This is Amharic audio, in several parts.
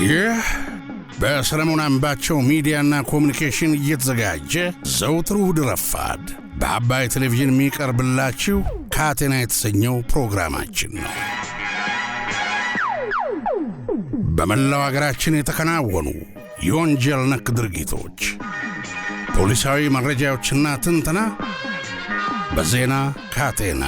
ይህ በሰለሞን አምባቸው ሚዲያና ኮሙኒኬሽን እየተዘጋጀ ዘውትር እሁድ ረፋድ በአባይ ቴሌቪዥን የሚቀርብላችሁ ካቴና የተሰኘው ፕሮግራማችን ነው። በመላው ሀገራችን የተከናወኑ የወንጀል ነክ ድርጊቶች፣ ፖሊሳዊ መረጃዎችና ትንተና በዜና ካቴና።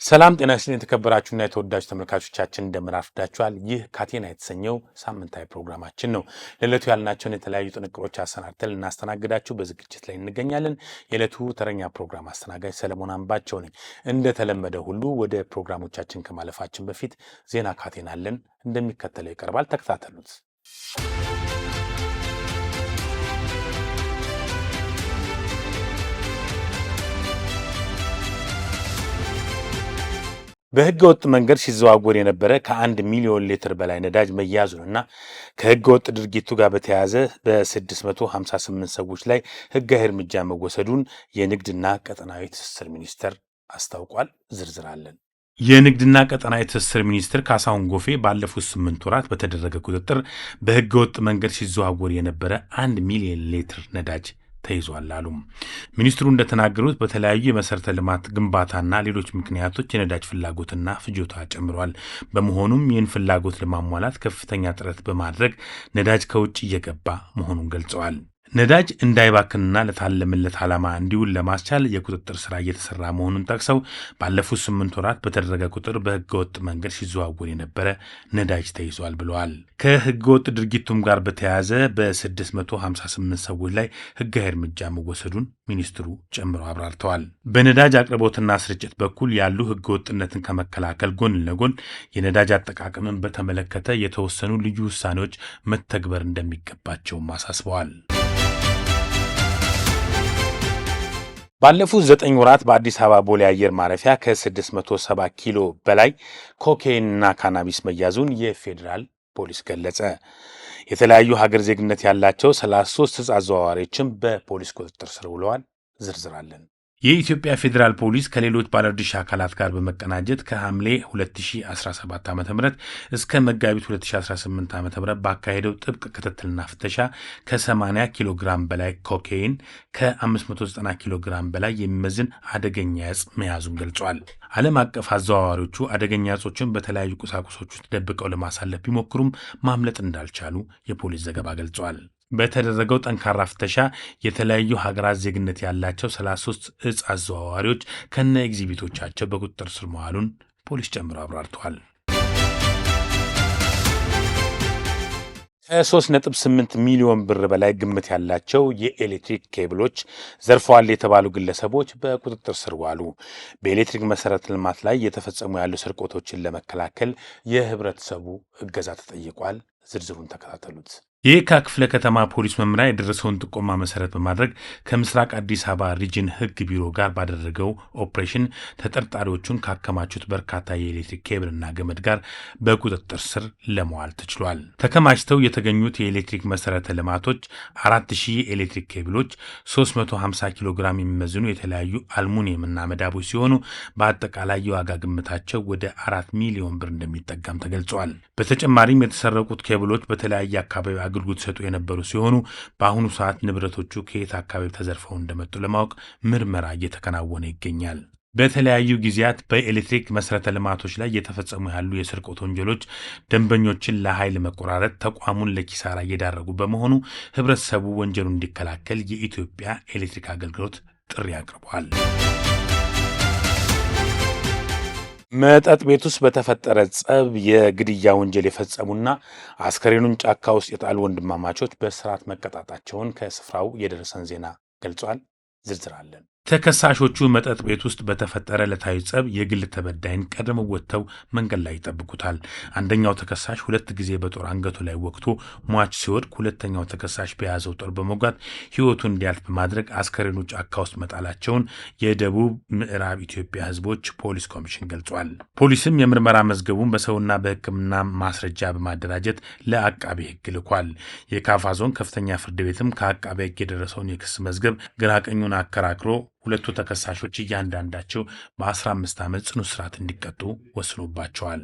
ሰላም ጤና ይስጥልኝ የተከበራችሁና የተወዳጅ ተመልካቾቻችን እንደምን አርፍዳችኋል። ይህ ካቴና የተሰኘው ሳምንታዊ ፕሮግራማችን ነው። ለዕለቱ ያልናቸውን የተለያዩ ጥንቅሮች አሰናድተን ልናስተናግዳችሁ በዝግጅት ላይ እንገኛለን። የዕለቱ ተረኛ ፕሮግራም አስተናጋጅ ሰለሞን አምባቸው ነኝ። እንደተለመደ ሁሉ ወደ ፕሮግራሞቻችን ከማለፋችን በፊት ዜና ካቴና አለን፣ እንደሚከተለው ይቀርባል። ተከታተሉት። በህገ ወጥ መንገድ ሲዘዋወር የነበረ ከ1 ሚሊዮን ሊትር በላይ ነዳጅ መያዙንና ከህገ ወጥ ድርጊቱ ጋር በተያያዘ በ658 ሰዎች ላይ ህጋዊ እርምጃ መወሰዱን የንግድና ቀጠናዊ ትስስር ሚኒስቴር አስታውቋል። ዝርዝር አለን። የንግድና ቀጠናዊ ትስስር ሚኒስትር ካሳሁን ጎፌ ባለፉት 8 ወራት በተደረገ ቁጥጥር በህገ ወጥ መንገድ ሲዘዋወር የነበረ 1 ሚሊዮን ሊትር ነዳጅ ተይዟል አሉ። ሚኒስትሩ እንደተናገሩት በተለያዩ የመሰረተ ልማት ግንባታና ሌሎች ምክንያቶች የነዳጅ ፍላጎትና ፍጆታ ጨምሯል። በመሆኑም ይህን ፍላጎት ለማሟላት ከፍተኛ ጥረት በማድረግ ነዳጅ ከውጭ እየገባ መሆኑን ገልጸዋል። ነዳጅ እንዳይባክንና ለታለመለት ዓላማ እንዲውል ለማስቻል የቁጥጥር ስራ እየተሰራ መሆኑን ጠቅሰው ባለፉት 8 ወራት በተደረገ ቁጥር በህገወጥ መንገድ ሲዘዋወር የነበረ ነዳጅ ተይዟል ብለዋል። ከህገወጥ ድርጊቱም ጋር በተያያዘ በ658 ሰዎች ላይ ህጋዊ እርምጃ መወሰዱን ሚኒስትሩ ጨምረው አብራርተዋል። በነዳጅ አቅርቦትና ስርጭት በኩል ያሉ ህገወጥነትን ከመከላከል ጎን ለጎን የነዳጅ አጠቃቀምን በተመለከተ የተወሰኑ ልዩ ውሳኔዎች መተግበር እንደሚገባቸውም አሳስበዋል። ባለፉት 9 ወራት በአዲስ አበባ ቦሌ አየር ማረፊያ ከ670 ኪሎ በላይ ኮካይንና ካናቢስ መያዙን የፌዴራል ፖሊስ ገለጸ። የተለያዩ ሀገር ዜግነት ያላቸው 33 ዕፅ አዘዋዋሪዎችም በፖሊስ ቁጥጥር ስር ውለዋል። ዝርዝር አለን። የኢትዮጵያ ፌዴራል ፖሊስ ከሌሎች ባለድርሻ አካላት ጋር በመቀናጀት ከሐምሌ 2017 ዓ.ም እስከ መጋቢት 2018 ዓ.ም ባካሄደው ጥብቅ ክትትልና ፍተሻ ከ80 ኪሎ ግራም በላይ ኮካይን፣ ከ590 ኪሎ ግራም በላይ የሚመዝን አደገኛ ዕፅ መያዙን ገልጿል። ዓለም አቀፍ አዘዋዋሪዎቹ አደገኛ ዕፆችን በተለያዩ ቁሳቁሶች ውስጥ ደብቀው ለማሳለፍ ቢሞክሩም ማምለጥ እንዳልቻሉ የፖሊስ ዘገባ ገልጿል። በተደረገው ጠንካራ ፍተሻ የተለያዩ ሀገራት ዜግነት ያላቸው 33 ዕፅ አዘዋዋሪዎች ከነ ኤግዚቢቶቻቸው በቁጥጥር ስር መዋሉን ፖሊስ ጨምሮ አብራርተዋል። ከ3.8 ሚሊዮን ብር በላይ ግምት ያላቸው የኤሌክትሪክ ኬብሎች ዘርፈዋል የተባሉ ግለሰቦች በቁጥጥር ስር ዋሉ። በኤሌክትሪክ መሰረተ ልማት ላይ የተፈጸሙ ያሉ ስርቆቶችን ለመከላከል የህብረተሰቡ እገዛ ተጠይቋል። ዝርዝሩን ተከታተሉት። የየካ ክፍለ ከተማ ፖሊስ መምሪያ የደረሰውን ጥቆማ መሰረት በማድረግ ከምስራቅ አዲስ አበባ ሪጅን ህግ ቢሮ ጋር ባደረገው ኦፕሬሽን ተጠርጣሪዎቹን ካከማቹት በርካታ የኤሌክትሪክ ኬብልና ገመድ ጋር በቁጥጥር ስር ለመዋል ተችሏል። ተከማችተው የተገኙት የኤሌክትሪክ መሰረተ ልማቶች 4000 የኤሌክትሪክ ኬብሎች፣ 350 ኪሎ ግራም የሚመዝኑ የተለያዩ አልሙኒየምና መዳቦች ሲሆኑ በአጠቃላይ የዋጋ ግምታቸው ወደ 4 ሚሊዮን ብር እንደሚጠጋም ተገልጿል። በተጨማሪም የተሰረቁት ኬብሎች በተለያየ አካባቢ አገልግሎት ሰጡ የነበሩ ሲሆኑ በአሁኑ ሰዓት ንብረቶቹ ከየት አካባቢ ተዘርፈው እንደመጡ ለማወቅ ምርመራ እየተከናወነ ይገኛል። በተለያዩ ጊዜያት በኤሌክትሪክ መሰረተ ልማቶች ላይ እየተፈጸሙ ያሉ የስርቆት ወንጀሎች ደንበኞችን ለኃይል መቆራረጥ፣ ተቋሙን ለኪሳራ እየዳረጉ በመሆኑ ህብረተሰቡ ወንጀሉን እንዲከላከል የኢትዮጵያ ኤሌክትሪክ አገልግሎት ጥሪ አቅርቧል። መጠጥ ቤት ውስጥ በተፈጠረ ጸብ የግድያ ወንጀል የፈጸሙና አስከሬኑን ጫካ ውስጥ የጣሉ ወንድማማቾች በእስራት መቀጣታቸውን ከስፍራው የደረሰን ዜና ገልጿል። ዝርዝር አለን። ተከሳሾቹ መጠጥ ቤት ውስጥ በተፈጠረ ዕለታዊ ጸብ የግል ተበዳይን ቀድመው ወጥተው መንገድ ላይ ይጠብቁታል። አንደኛው ተከሳሽ 2 ጊዜ በጦር አንገቱ ላይ ወቅቶ ሟች ሲወድቅ፣ ሁለተኛው ተከሳሽ በያዘው ጦር በመውጋት ሕይወቱን እንዲያልፍ በማድረግ አስከሬኑ ጫካ ውስጥ መጣላቸውን የደቡብ ምዕራብ ኢትዮጵያ ሕዝቦች ፖሊስ ኮሚሽን ገልጿል። ፖሊስም የምርመራ መዝገቡን በሰውና በሕክምና ማስረጃ በማደራጀት ለአቃቤ ሕግ ልኳል። የካፋ ዞን ከፍተኛ ፍርድ ቤትም ከአቃቤ ሕግ የደረሰውን የክስ መዝገብ ግራቀኙን አከራክሮ ሁለቱ ተከሳሾች እያንዳንዳቸው በ15 ዓመት ጽኑ እስራት እንዲቀጡ ወስኖባቸዋል።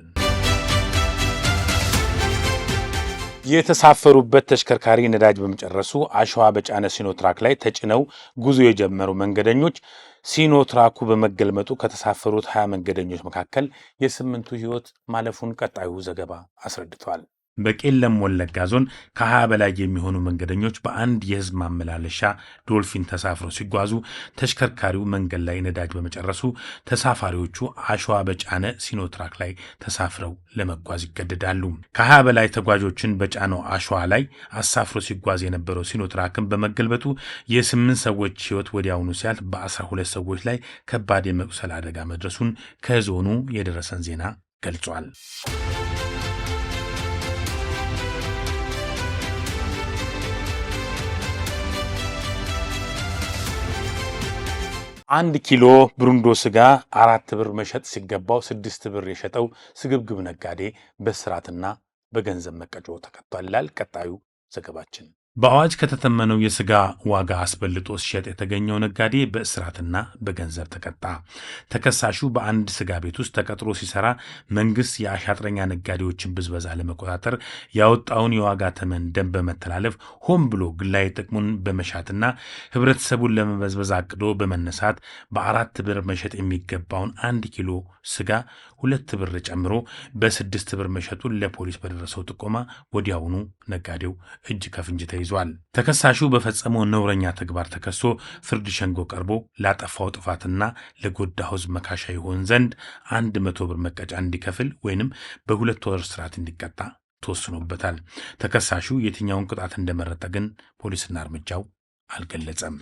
የተሳፈሩበት ተሽከርካሪ ነዳጅ በመጨረሱ አሸዋ በጫነ ሲኖትራክ ላይ ተጭነው ጉዞ የጀመሩ መንገደኞች ሲኖትራኩ በመገልመጡ ከተሳፈሩት 20 መንገደኞች መካከል የ8ቱ ሕይወት ማለፉን ቀጣዩ ዘገባ አስረድቷል። በቄለም ወለጋ ዞን ከ20 በላይ የሚሆኑ መንገደኞች በአንድ የህዝብ ማመላለሻ ዶልፊን ተሳፍረው ሲጓዙ ተሽከርካሪው መንገድ ላይ ነዳጅ በመጨረሱ ተሳፋሪዎቹ አሸዋ በጫነ ሲኖትራክ ላይ ተሳፍረው ለመጓዝ ይገደዳሉ። ከ20 በላይ ተጓዦችን በጫነው አሸዋ ላይ አሳፍሮ ሲጓዝ የነበረው ሲኖትራክን በመገልበጡ የ8 ሰዎች ሕይወት ወዲያውኑ ሲያልፍ በ12 ሰዎች ላይ ከባድ የመቁሰል አደጋ መድረሱን ከዞኑ የደረሰን ዜና ገልጿል። 1 ኪሎ ብሩንዶ ስጋ 4 ብር መሸጥ ሲገባው 6 ብር የሸጠው ስግብግብ ነጋዴ በእስራትና በገንዘብ መቀጮ ተቀጥቷል ይላል ቀጣዩ ዘገባችን። በአዋጅ ከተተመነው የስጋ ዋጋ አስበልጦ ሲሸጥ የተገኘው ነጋዴ በእስራትና በገንዘብ ተቀጣ። ተከሳሹ በአንድ ስጋ ቤት ውስጥ ተቀጥሮ ሲሰራ መንግስት የአሻጥረኛ ነጋዴዎችን ብዝበዛ ለመቆጣጠር ያወጣውን የዋጋ ተመን ደንብ በመተላለፍ ሆን ብሎ ግላዊ ጥቅሙን በመሻትና ህብረተሰቡን ለመበዝበዝ አቅዶ በመነሳት በ4 ብር መሸጥ የሚገባውን 1 ኪሎ ስጋ 2 ብር ጨምሮ በ6 ብር መሸጡን ለፖሊስ በደረሰው ጥቆማ ወዲያውኑ ነጋዴው እጅ ከፍንጅ ተይዟል። ተከሳሹ በፈጸመው ነውረኛ ተግባር ተከሶ ፍርድ ሸንጎ ቀርቦ ላጠፋው ጥፋትና ለጎዳው ህዝብ መካሻ ይሆን ዘንድ 100 ብር መቀጫ እንዲከፍል ወይንም በ2 ወር እስራት እንዲቀጣ ተወስኖበታል። ተከሳሹ የትኛውን ቅጣት እንደመረጠ ግን ፖሊስና እርምጃው አልገለጸም።